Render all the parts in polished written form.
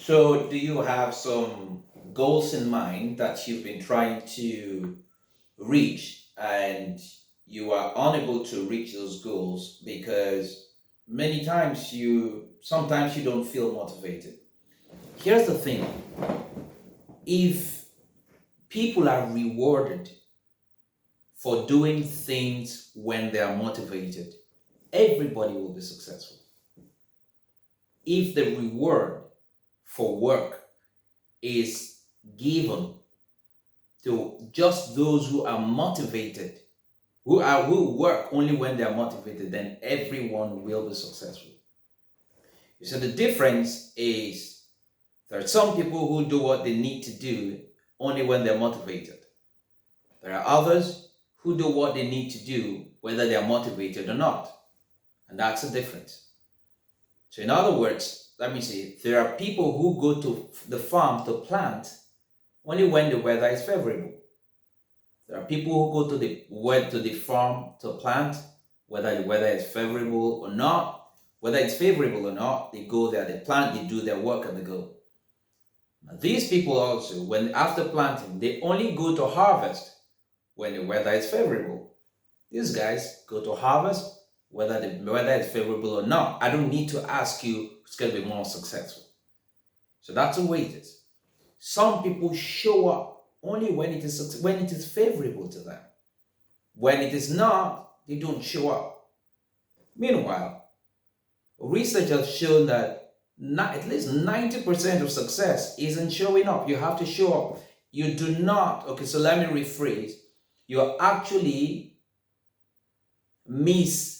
So, do you have some goals in mind that you've been trying to reach and you are unable to reach those goals because many times sometimes you don't feel motivated? Here's the thing, if people are rewarded for doing things when they are motivated, everybody will be successful. If the reward for work is given to just those who are motivated, who work only when they are motivated, then everyone will be successful. So the difference is there are some people who do what they need to do only when they're motivated. There are others who do what they need to do whether they are motivated or not. And that's the difference. So in other words, let me say, there are people who go to the farm to plant only when the weather is favorable. There are people who go to the farm to plant, whether the weather is favorable or not. Whether it's favorable or not, they go there, they plant, they do their work, and they go. Now, these people also, when after planting, they only go to harvest when the weather is favorable. These guys go to harvest whether the weather is favorable or not. I don't need to ask you who's going to be more successful. So that's the way it is. Some people show up only when it is favorable to them. When it is not, they don't show up. Meanwhile, research has shown that at least 90% of success isn't showing up. You have to show up. You do not, okay, so let me rephrase. You actually miss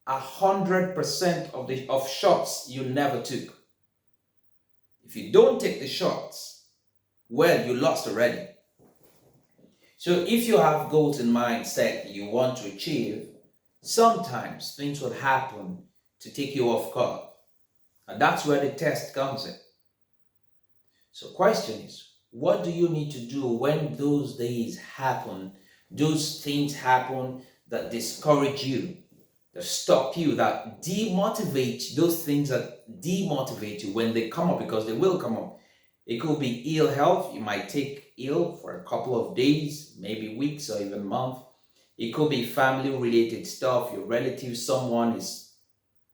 100% of shots you never took. If you don't take the shots, well, you lost already. So if you have goals in mind set you want to achieve, sometimes things will happen to take you off guard. And that's where the test comes in. So question is, what do you need to do when those days happen, those things happen that discourage you, that stop you, that demotivate, those things that demotivate you when they come up, because they will come up. It could be ill health. You might take ill for a couple of days, maybe weeks or even months. It could be family related stuff. Your relative, someone is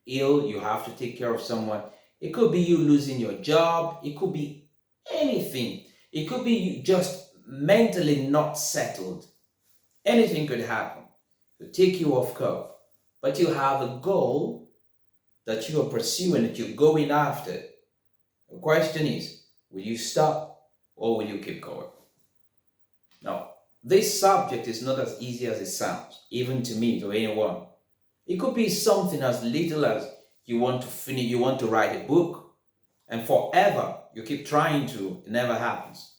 ill, you have to take care of someone. It could be you losing your job. It could be anything. It could be you just mentally not settled. Anything could happen to take you off curve. But you have a goal that you are pursuing, that you're going after. The question is, will you stop or will you keep going? Now, this subject is not as easy as it sounds, even to me, to anyone. It could be something as little as you want to finish, you want to write a book, and forever you keep trying to, it never happens.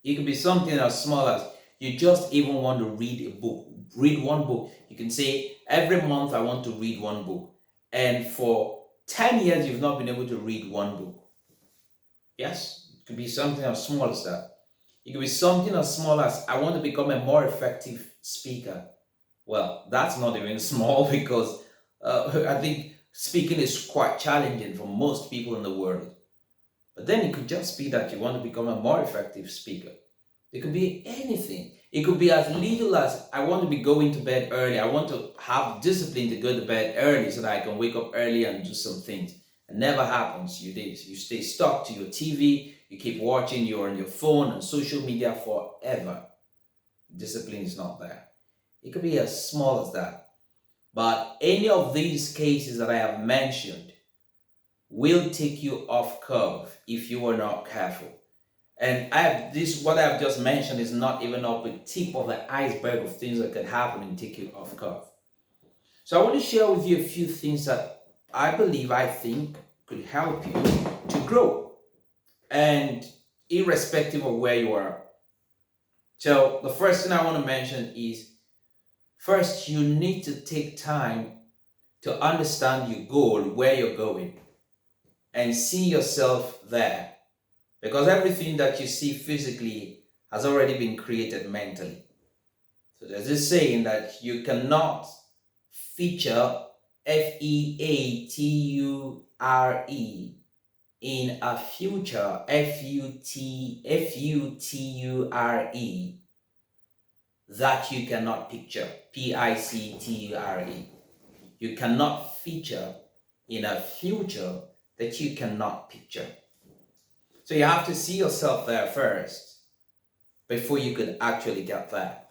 It could be something as small as you just even want to read a book, read one book. You can say, every month I want to read one book. And for 10 years, you've not been able to read one book. Yes, it could be something as small as that. It could be something as small as, I want to become a more effective speaker. Well, that's not even small because I think speaking is quite challenging for most people in the world. But then it could just be that you want to become a more effective speaker. It could be anything. It could be as little as, I want to be going to bed early. I want to have discipline to go to bed early so that I can wake up early and do some things. It never happens. You stay stuck to your TV. You keep watching. You're on your phone and social media forever. Discipline is not there. It could be as small as that. But any of these cases that I have mentioned will take you off curve if you are not careful. And what I've just mentioned is not even up the tip of the iceberg of things that could happen and take you off curve. So I want to share with you a few things that I think could help you to grow, and irrespective of where you are. So the first thing I want to mention is, first, you need to take time to understand your goal, where you're going, and see yourself there. Because everything that you see physically has already been created mentally. So there's this saying that you cannot feature FEATURE in a future, Future, that you cannot picture, Picture. You cannot feature in a future that you cannot picture. So you have to see yourself there first before you could actually get there.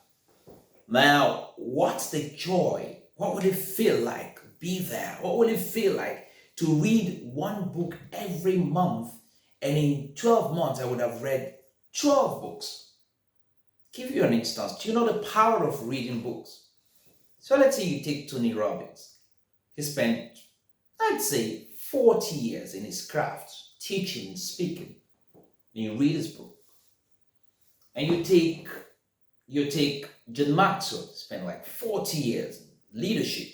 Now, what's the joy? What would it feel like? Be there. What would it feel like to read one book every month, and in 12 months I would have read 12 books? Give you an instance. Do you know the power of reading books? So let's say you take Tony Robbins. He spent, I'd say, 40 years in his craft, teaching, speaking. And you read his book. And you take John Maxwell, spent like 40 years in leadership,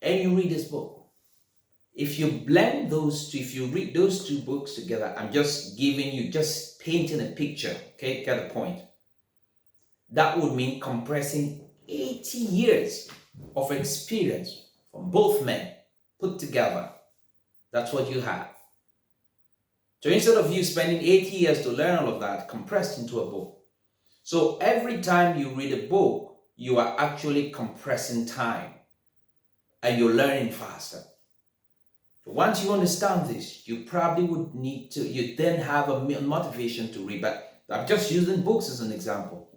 and you read his book. If you blend those two, if you read those two books together, I'm just giving you, just painting a picture, okay, get the point. That would mean compressing 80 years of experience from both men put together. That's what you have. So instead of you spending 80 years to learn all of that, compressed into a book. So every time you read a book, you are actually compressing time and you're learning faster. So once you understand this, you probably would need to, you then have a motivation to read. But I'm just using books as an example.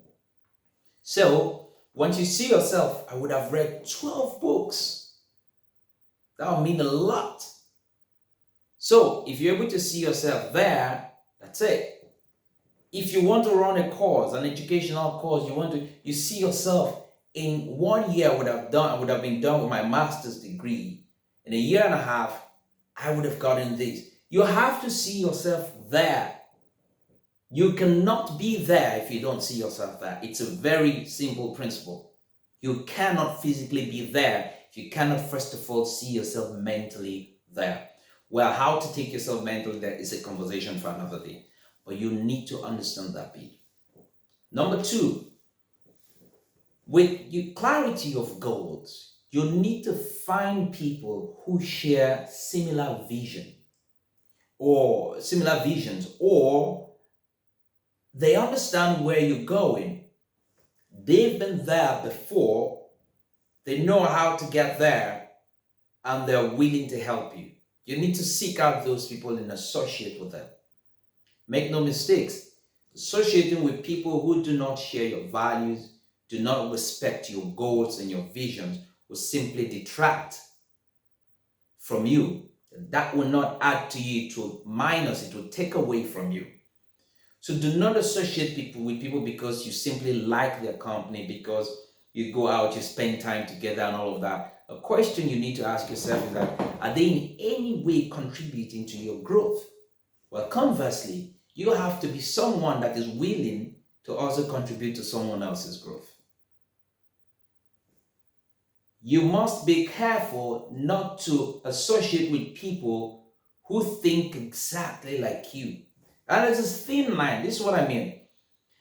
So once you see yourself, I would have read 12 books. That would mean a lot. So if you're able to see yourself there, that's it. If you want to run a course, an educational course, you see yourself in 1 year I would have been done with my master's degree. In a year and a half, I would have gotten this. You have to see yourself there. You cannot be there if you don't see yourself there. It's a very simple principle. You cannot physically be there if you cannot, first of all, see yourself mentally there. Well, how to take yourself mentally there is a conversation for another day. But you need to understand that bit. Number two, with your clarity of goals, you need to find people who share similar visions, or they understand where you're going. They've been there before, they know how to get there, and they're willing to help you. You need to seek out those people and associate with them. Make no mistakes, associating with people who do not share your values, do not respect your goals and your visions, will simply detract from you. That will not add to you, it will minus, it will take away from you. So do not associate with people because you simply like their company, because you go out, you spend time together and all of that. A question you need to ask yourself is that, are they in any way contributing to your growth? Well, conversely, you have to be someone that is willing to also contribute to someone else's growth. You must be careful not to associate with people who think exactly like you. And there's this thin line, this is what I mean.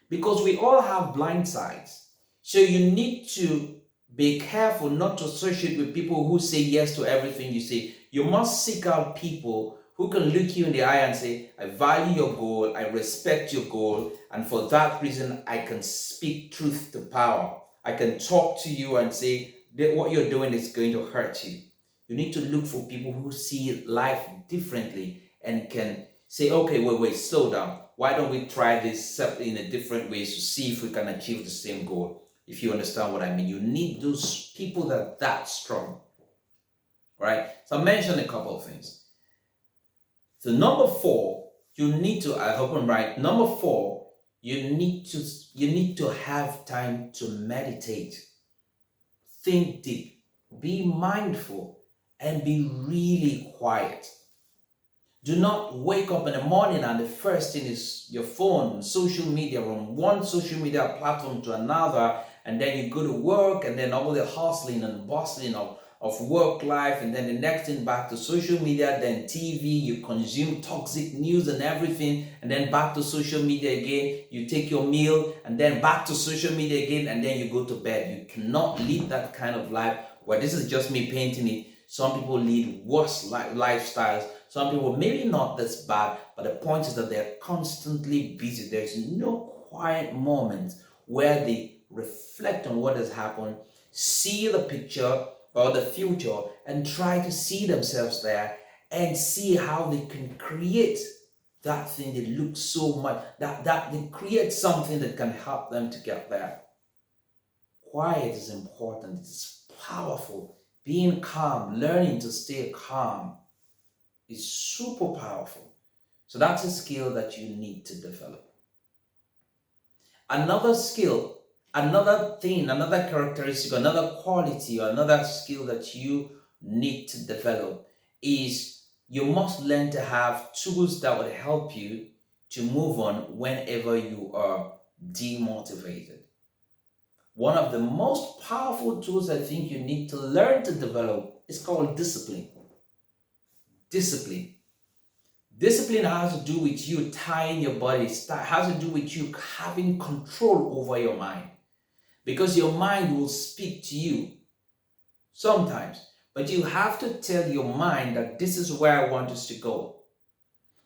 Because we all have blind sides. So you need to be careful not to associate with people who say yes to everything you say. You must seek out people who can look you in the eye and say, I value your goal, I respect your goal, and for that reason, I can speak truth to power. I can talk to you and say that what you're doing is going to hurt you. You need to look for people who see life differently and can say, okay, wait, slow down. Why don't we try this in a different way to see if we can achieve the same goal? If you understand what I mean, you need those people that are that strong, right? So I mentioned a couple of things. So number four, you need to, I hope I'm right. Number four, you need to have time to meditate, think deep, be mindful, and be really quiet. Do not wake up in the morning and the first thing is your phone, social media, from one social media platform to another, and then you go to work, and then all the hustling and bustling of work life, and then the next thing back to social media, then TV, you consume toxic news and everything, and then back to social media again, you take your meal, and then back to social media again, and then you go to bed. You cannot lead that kind of life. Well, this is just me painting it. Some people lead worse lifestyles. Some people maybe not this bad, but the point is that they're constantly busy. There's no quiet moment where they reflect on what has happened, see the picture or the future, and try to see themselves there and see how they can create that thing that looks so much, that they create something that can help them to get there. Quiet is important, it's powerful. Being calm, learning to stay calm is super powerful. So that's a skill that you need to develop. Another skill, another thing, another characteristic, another quality, or another skill that you need to develop is you must learn to have tools that would help you to move on whenever you are demotivated. One of the most powerful tools I think you need to learn to develop is called discipline. Discipline. Discipline has to do with you tying your body, has to do with you having control over your mind. Because your mind will speak to you sometimes, but you have to tell your mind that this is where I want us to go.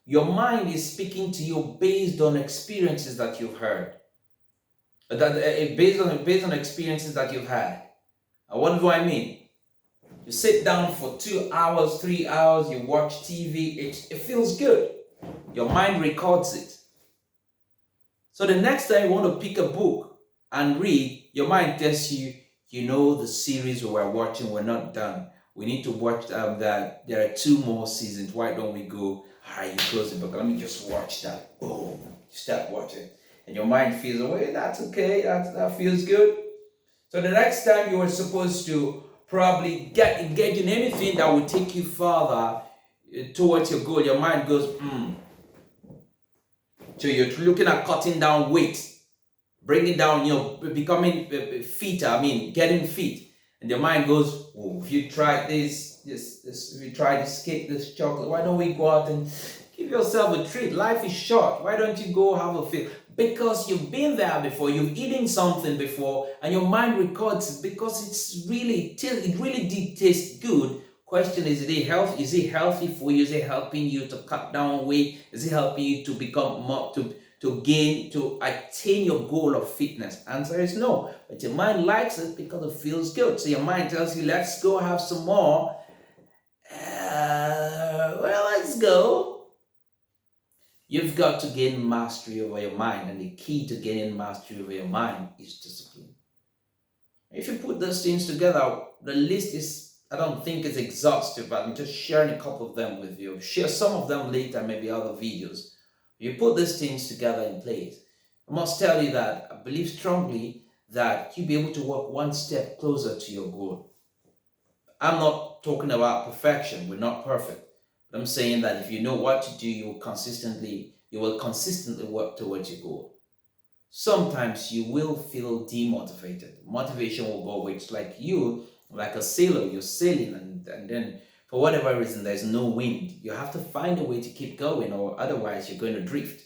Your mind is speaking to you based on experiences that you've heard, based on experiences that you've had. And what do I mean? You sit down for 2 hours, 3 hours, you watch TV, it feels good. Your mind records it. So the next time you want to pick a book and read, your mind tells you, you know, the series we're watching, we're not done. We need to watch that. There are 2 more seasons. Why don't we go? All right, you close the book. Let me just watch that. Boom. You start watching. And your mind feels, oh, wait, that's okay. That feels good. So the next time you were supposed to probably engage in anything that will take you further towards your goal, your mind goes, So you're looking at cutting down weight, bringing down, becoming fitter, getting fit. And your mind goes, oh, if you try if you try to skip this chocolate, why don't we go out and give yourself a treat? Life is short. Why don't you go have a feel? Because you've been there before, you've eaten something before, and your mind records it because it really did taste good. Question is it healthy? Is it healthy for you? Is it helping you to cut down weight? Is it helping you to become more, to attain your goal of fitness? Answer is no. But your mind likes it because it feels good. So your mind tells you, let's go have some more. Well, let's go. You've got to gain mastery over your mind, and the key to gaining mastery over your mind is discipline. If you put those things together, the list is, I don't think it's exhaustive, but I'm just sharing a couple of them with you. I'll share some of them later, maybe other videos. You put these things together in place. I must tell you that I believe strongly that you'll be able to walk one step closer to your goal. I'm not talking about perfection. We're not perfect. But I'm saying that if you know what to do, you will consistently work towards your goal. Sometimes you will feel demotivated. Motivation will go away. It's like like a sailor, you're sailing, and then for whatever reason there's no wind. You have to find a way to keep going, or otherwise you're going to drift.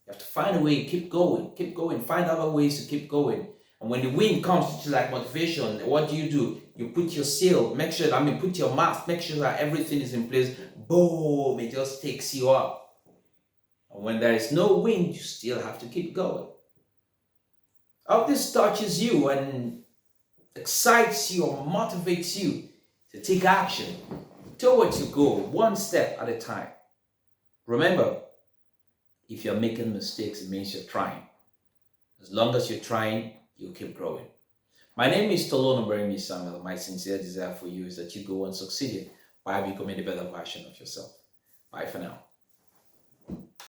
You have to find a way to keep going, find other ways to keep going. And when the wind comes, it's like motivation. What do? You put your sail, put your mast, make sure that everything is in place. Boom, it just takes you up. And when there is no wind, you still have to keep going. I hope this touches you and excites you or motivates you to take action towards your goal, one step at a time. Remember, if you're making mistakes, it means you're trying. As long as you're trying, you'll keep growing. My name is Stallone-Obaraemi Samuel. My sincere desire for you is that you go on succeeding by becoming a better version of yourself. Bye for now.